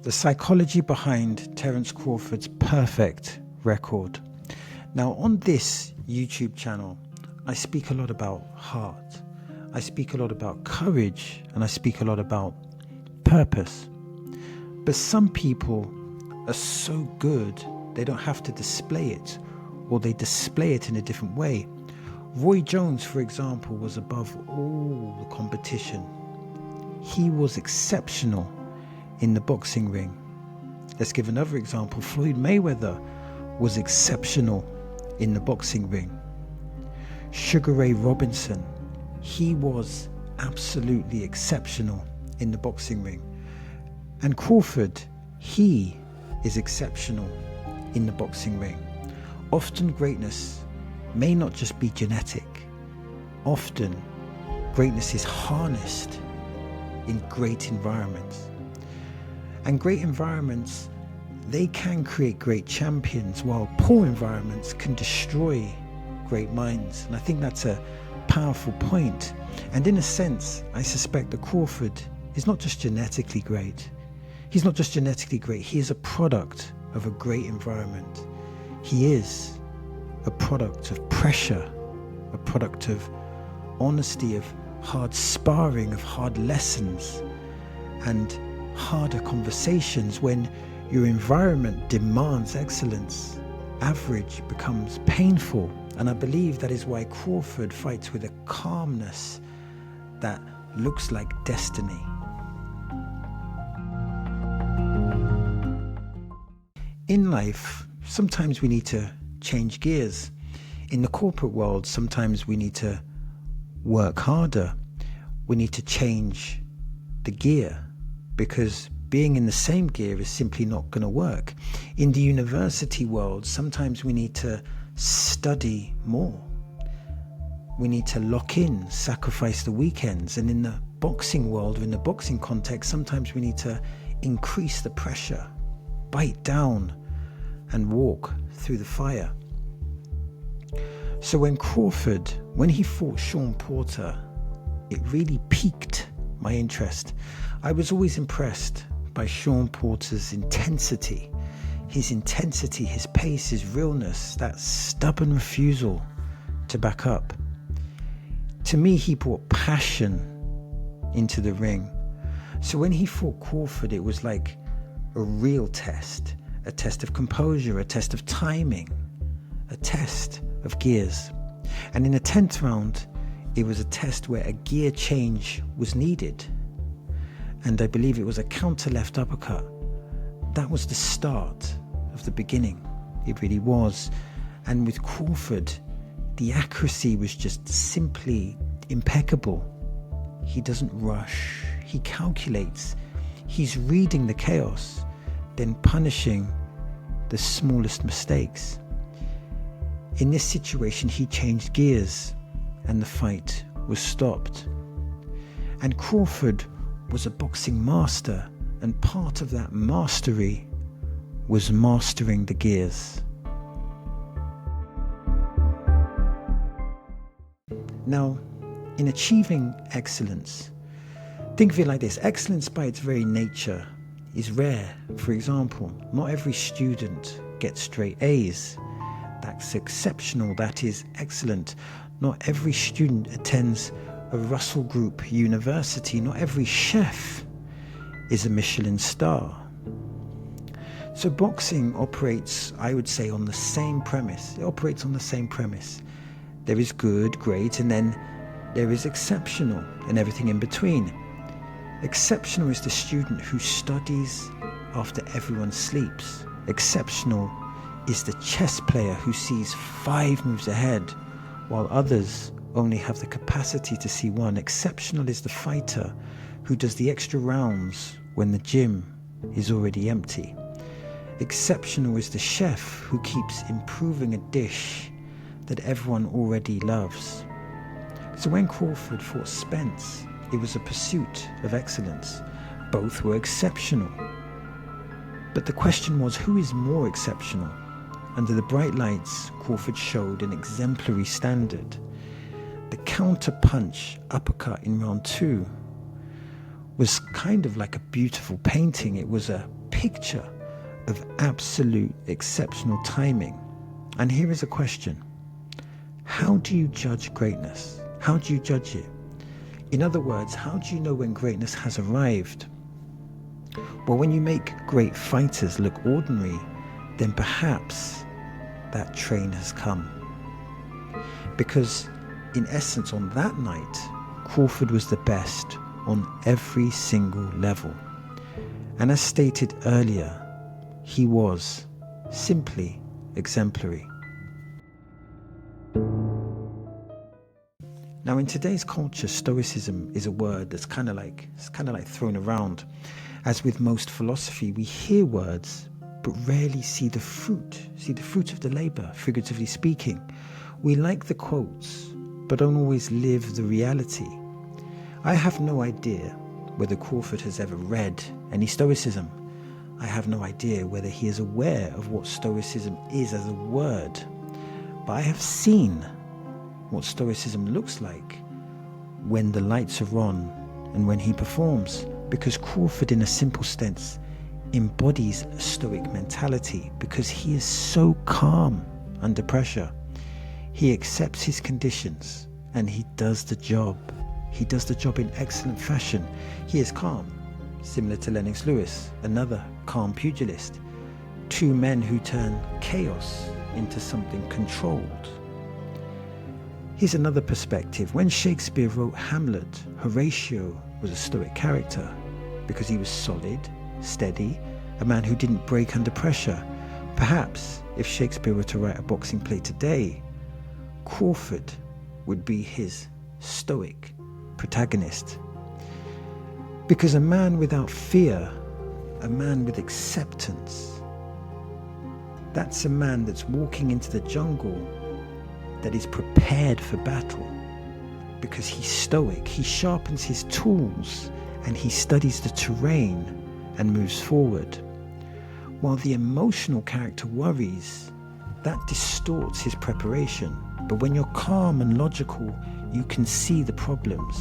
the psychology behind Terence Crawford's perfect record. Now, on this YouTube channel, I speak a lot about heart, I speak a lot about courage, and I speak a lot about purpose. But some people are so good, they don't have to display it, or they display it in a different way. Roy Jones, for example, was above all the competition. He was exceptional in the boxing ring. Let's give another example. Floyd Mayweather was exceptional in the boxing ring. Sugar Ray Robinson, he was absolutely exceptional in the boxing ring. And Crawford, he is exceptional in the boxing ring. Often greatness may not just be genetic. Often greatness is harnessed in great environments. And great environments, they can create great champions, while poor environments can destroy great minds. And I think that's a powerful point. And in a sense, I suspect that Crawford is not just genetically great. He's not just genetically great, he is a product of a great environment. He is a product of pressure, a product of honesty, of hard sparring, of hard lessons, and harder conversations. When your environment demands excellence, average becomes painful. And I believe that is why Crawford fights with a calmness that looks like destiny. In life, sometimes we need to change gears. In the corporate world, sometimes we need to work harder. We need to change the gear, because being in the same gear is simply not going to work. In the university world, sometimes we need to study more. We need to lock in, sacrifice the weekends. And in the boxing world, or in the boxing context, sometimes we need to increase the pressure, bite down, and walk through the fire. So when Crawford, when he fought Sean Porter, it really piqued my interest. I was always impressed by Sean Porter's intensity. His intensity, his pace, his realness, that stubborn refusal to back up. To me, he brought passion into the ring. So when he fought Crawford, it was like a real test, a test of composure, a test of timing, a test of gears. And in the 10th round, it was a test where a gear change was needed. And I believe it was a counter left uppercut. That was the start of the beginning. It really was. And with Crawford, the accuracy was just simply impeccable. He doesn't rush. He calculates. He's reading the chaos, then punishing the smallest mistakes. In this situation, he changed gears and the fight was stopped. And Crawford was a boxing master, and part of that mastery was mastering the gears. Now, in achieving excellence, think of it like this. Excellence by its very nature is rare. For example, not every student gets straight A's. That's exceptional, that is excellent. Not every student attends a Russell Group university. Not every chef is a Michelin star. So boxing operates, I would say, on the same premise. It operates on the same premise. There is good, great, and then there is exceptional and everything in between. Exceptional is the student who studies after everyone sleeps. Exceptional is the chess player who sees 5 moves ahead, while others only have the capacity to see one. Exceptional is the fighter who does the extra rounds when the gym is already empty. Exceptional is the chef who keeps improving a dish that everyone already loves. So when Crawford fought Spence, it was a pursuit of excellence. Both were exceptional. But the question was, who is more exceptional? Under the bright lights, Crawford showed an exemplary standard. The counter-punch uppercut in round 2 was kind of like a beautiful painting. It was a picture of absolute exceptional timing. And here is a question. How do you judge greatness? How do you judge it? In other words, how do you know when greatness has arrived? Well, when you make great fighters look ordinary, then perhaps that train has come. Because in essence, on that night, Crawford was the best on every single level. And as stated earlier, he was simply exemplary. Now, in today's culture, stoicism is a word that's kind of like thrown around. As with most philosophy, we hear words but rarely see the fruit of the labor, figuratively speaking. We like the quotes, but don't always live the reality. I have no idea whether Crawford has ever read any Stoicism. I have no idea whether he is aware of what Stoicism is as a word. But I have seen what Stoicism looks like when the lights are on and when he performs, because Crawford, in a simple sense, embodies a stoic mentality because he is so calm under pressure. He accepts his conditions and he does the job. He does the job in excellent fashion. He is calm, similar to Lennox Lewis, another calm pugilist. Two men who turn chaos into something controlled. Here's another perspective. When Shakespeare wrote Hamlet, Horatio was a stoic character because he was solid, steady, a man who didn't break under pressure. Perhaps if Shakespeare were to write a boxing play today, Crawford would be his stoic protagonist. Because a man without fear, a man with acceptance, that's a man that's walking into the jungle that is prepared for battle. Because he's stoic, he sharpens his tools and he studies the terrain and moves forward. While the emotional character worries, that distorts his preparation. But when you're calm and logical, you can see the problems.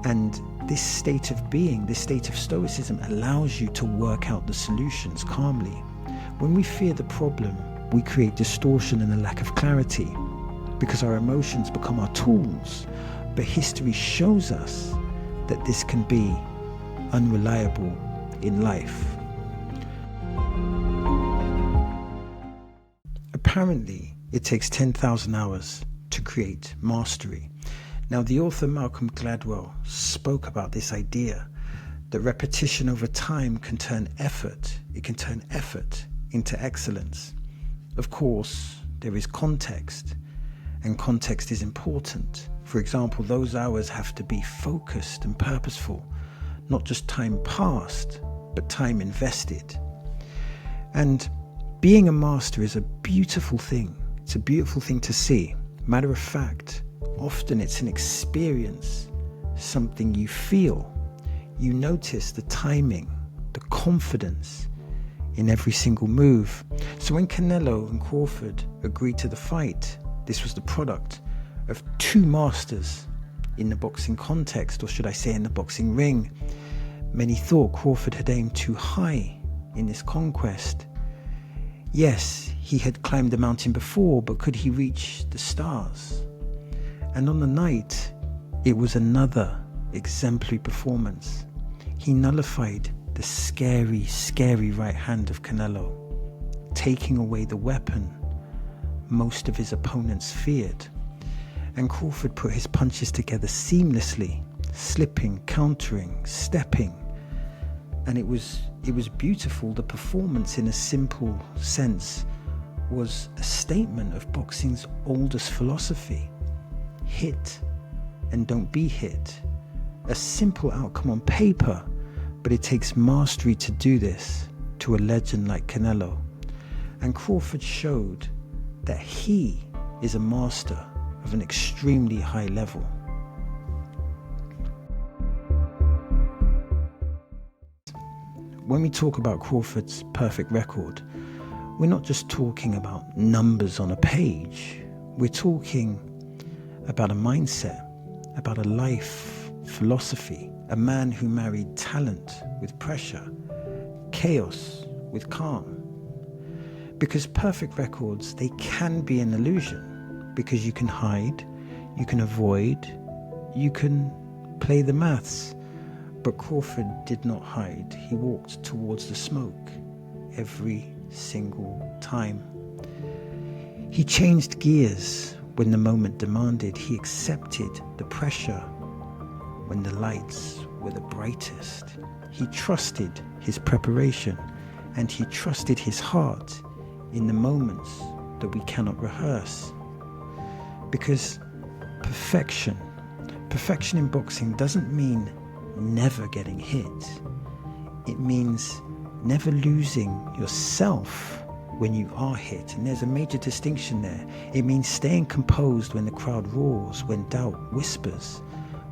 And this state of being, this state of stoicism, allows you to work out the solutions calmly. When we fear the problem, we create distortion and a lack of clarity because our emotions become our tools. But history shows us that this can be unreliable in life. Apparently, it takes 10,000 hours to create mastery. Now, the author Malcolm Gladwell spoke about this idea that repetition over time can turn effort. It can turn effort into excellence. Of course, there is context, and context is important. For example, those hours have to be focused and purposeful, not just time passed, but time invested. And being a master is a beautiful thing. It's a beautiful thing to see. Matter of fact, often it's an experience, something you feel. You notice the timing, the confidence in every single move. So when Canelo and Crawford agreed to the fight, this was the product of two masters in the boxing context, or should I say in the boxing ring. Many thought Crawford had aimed too high in this conquest. Yes, he had climbed the mountain before, but could he reach the stars? And on the night, it was another exemplary performance. He nullified the scary, scary right hand of Canelo, taking away the weapon most of his opponents feared. And Crawford put his punches together seamlessly, slipping, countering, stepping. And it was beautiful. The performance, in a simple sense, was a statement of boxing's oldest philosophy. Hit and don't be hit. A simple outcome on paper, but it takes mastery to do this to a legend like Canelo. And Crawford showed that he is a master of an extremely high level. When we talk about Crawford's perfect record, we're not just talking about numbers on a page. We're talking about a mindset, about a life philosophy, a man who married talent with pressure, chaos with calm. Because perfect records, they can be an illusion, because you can hide, you can avoid, you can play the maths. But Crawford did not hide. He walked towards the smoke every single time. He changed gears when the moment demanded. He accepted the pressure when the lights were the brightest. He trusted his preparation, and he trusted his heart in the moments that we cannot rehearse. Because perfection in boxing doesn't mean never getting hit. It means never losing yourself when you are hit. And there's a major distinction there. It means staying composed when the crowd roars, when doubt whispers,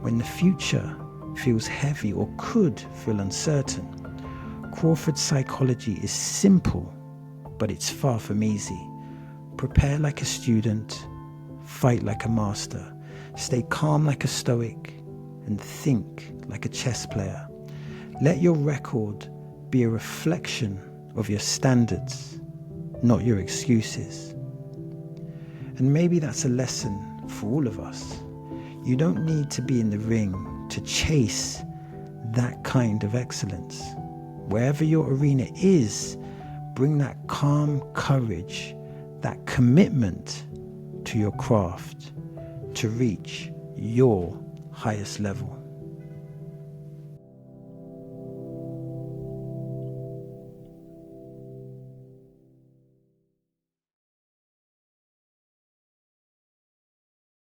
when the future feels heavy or could feel uncertain. Crawford's psychology is simple, but it's far from easy. Prepare like a student, fight like a master, stay calm like a stoic, and think like a chess player. Let your record be a reflection of your standards, not your excuses. And maybe that's a lesson for all of us. You don't need to be in the ring to chase that kind of excellence. Wherever your arena is, bring that calm courage, that commitment to your craft to reach your highest level.